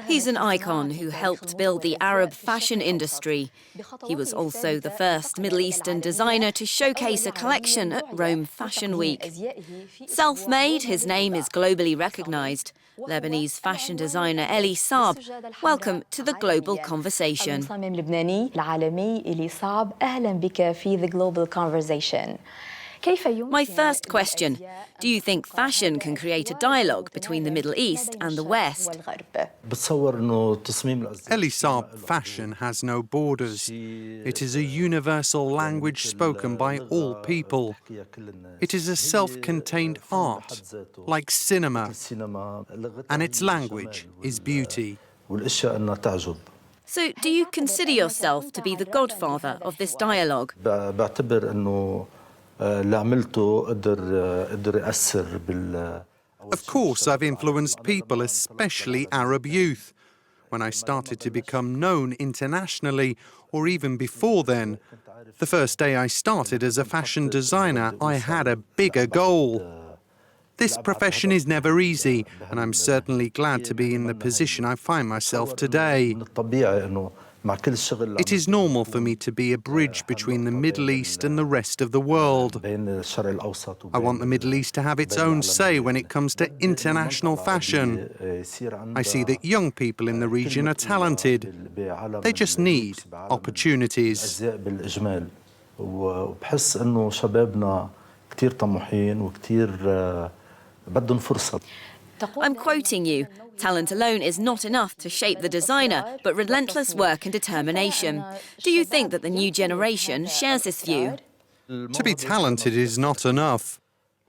He's an icon who helped build the Arab fashion industry. He was also the first Middle Eastern designer to showcase a collection at Rome Fashion Week. Self-made, his name is globally recognized. Lebanese fashion designer Elie Saab, welcome to the Global Conversation. Elie Saab, أهلا بك في the Global Conversation. My first question, do you think fashion can create a dialogue between the Middle East and the West? Elie Saab fashion has no borders. It is a universal language spoken by all people. It is a self-contained art, like cinema, and its language is beauty. So, do you consider yourself to be the godfather of this dialogue? Of course, I've influenced people, especially Arab youth. When I started to become known internationally, or even before then, the first day I started as a fashion designer, I had a bigger goal. This profession is never easy, and I'm certainly glad to be in the position I find myself today. It is normal for me to be a bridge between the Middle East and the rest of the world. I want the Middle East to have its own say when it comes to international fashion. I see that young people in the region are talented. They just need opportunities. I'm quoting you. Talent alone is not enough to shape the designer, but relentless work and determination. Do you think that the new generation shares this view? To be talented is not enough.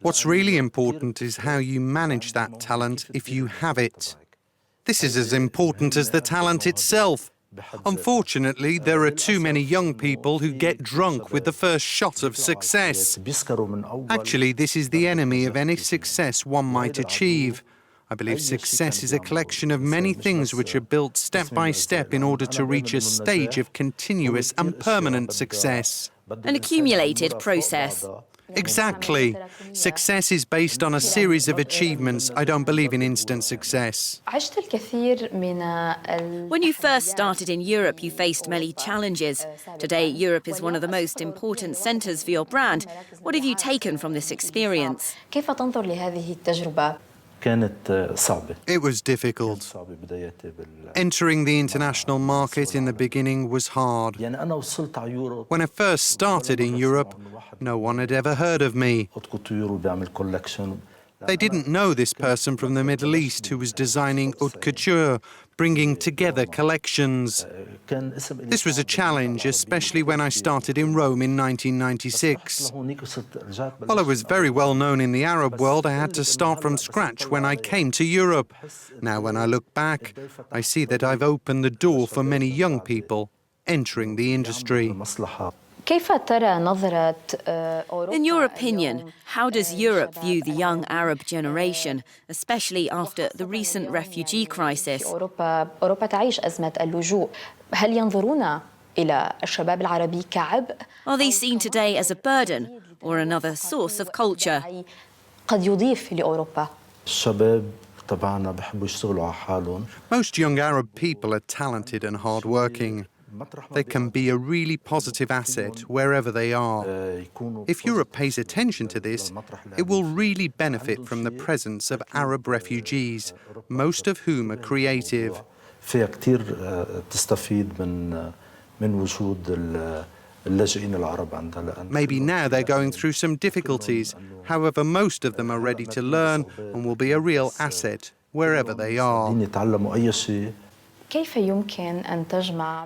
What's really important is how you manage that talent if you have it. This is as important as the talent itself. Unfortunately, there are too many young people who get drunk with the first shot of success. Actually, this is the enemy of any success one might achieve. I believe success is a collection of many things which are built step by step in order to reach a stage of continuous and permanent success. An accumulated process. Exactly. Success is based on a series of achievements. I don't believe in instant success. When you first started in Europe, you faced many challenges. Today, Europe is one of the most important centres for your brand. What have you taken from this experience? It was difficult. Entering the international market in the beginning was hard. When I first started in Europe, no one had ever heard of me. They didn't know this person from the Middle East who was designing haute couture, bringing together collections. This was a challenge, especially when I started in Rome in 1996. While I was very well known in the Arab world, I had to start from scratch when I came to Europe. Now, when I look back, I see that I've opened the door for many young people entering the industry. In your opinion, how does Europe view the young Arab generation, especially after the recent refugee crisis? Are they seen today as a burden or another source of culture? Most young Arab people are talented and hard-working. They can be a really positive asset wherever they are. If Europe pays attention to this, it will really benefit from the presence of Arab refugees, most of whom are creative. Maybe now they're going through some difficulties. However, most of them are ready to learn and will be a real asset wherever they are.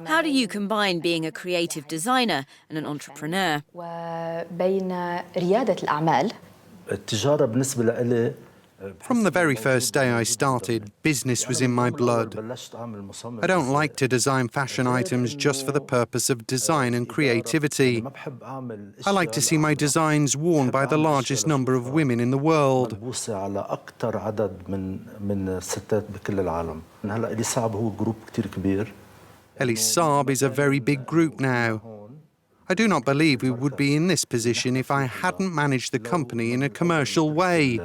How do you combine being a creative designer and an entrepreneur? From the very first day I started, business was in my blood. I don't like to design fashion items just for the purpose of design and creativity. I like to see my designs worn by the largest number of women in the world. Elie Saab is a very big group now. I do not believe we would be in this position if I hadn't managed the company in a commercial way.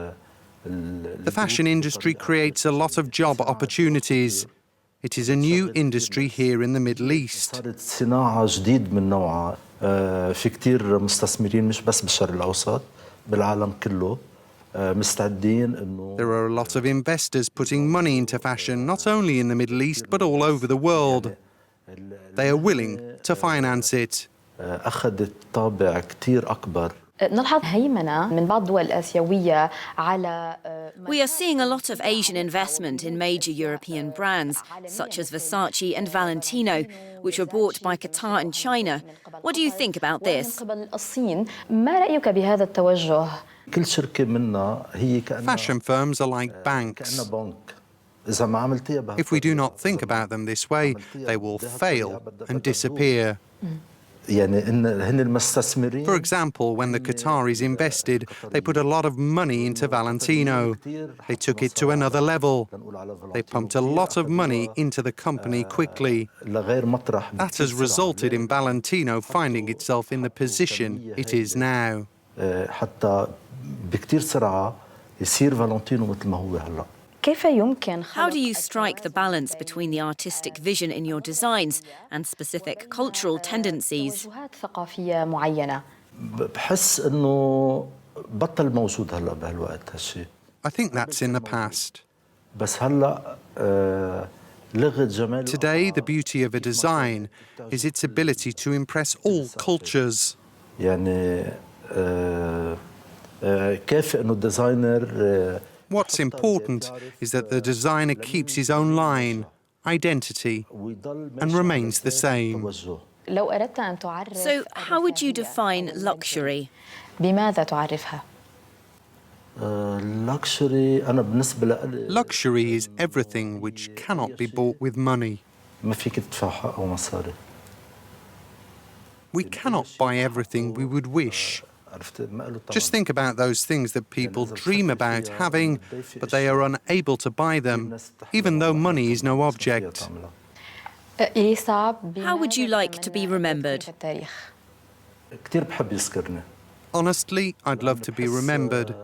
The fashion industry creates a lot of job opportunities. It is a new industry here in the Middle East. صارت صناعة جديد من نوعها في كتير مستثمرين مش بس بالشرق الأوسط بالعالم كله مستعدين إنه There are a lot of investors putting money into fashion, not only in the Middle East, but all over the world. They are willing to finance it. أخذت طابع كتير أكبر. نلحظ هيمنة من بعض الدول الآسيوية على We are seeing a lot of Asian investment in major European brands, such as Versace and Valentino, which were bought by Qatar and China. What do you think about this? من قبل الصين ما رأيك بهذا التوجه؟ كل شركة منا هي كأنها Fashion firms are like banks. كأنها بنك. إذا ما عملتيها بهالطريقة If we do not think about them this way, they will fail and disappear. يعني إن هن المستثمرين. For example, when the Qataris invested, they put a lot of money into Valentino. They took it to another level. They pumped a lot of money into the company quickly. لغير مطرح. That has resulted in Valentino finding itself in the position it is now. حتى بكتير سرعة يصير فالنتينو مثل ما هو هلا. كيف يمكن How do you strike the balance between the artistic vision in your designs and specific cultural tendencies? توجهات ثقافية معينة؟ بحس إنه بطل موجود هلا بهالوقت هالشيء. I think that's in the past. بس هلا لغة جمال. Today, the beauty of a design is its ability to impress all cultures. يعني كيف إنه الديزاينر What's important is that the designer keeps his own line, identity, and remains the same. لو أردت أن تعرف So, how would you define luxury? بماذا تعرفها؟ luxury أنا بالنسبة لي Luxury is everything which cannot be bought with money. ما فيك تدفع حقه مصاري. We cannot buy everything we would wish. عرفت ما له Just think about those things that people dream about having, but they are unable to buy them, even though money is no object. إلي صعب. How would you like to be remembered? كتير بحب يذكرني. Honestly, I'd love to be remembered.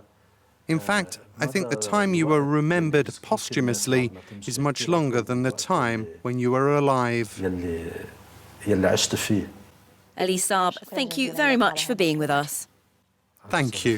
In fact, I think the time you were remembered posthumously is much longer than the time when you were alive. يلي عشت فيه. Elie Saab, thank you very much for being with us. Thank you.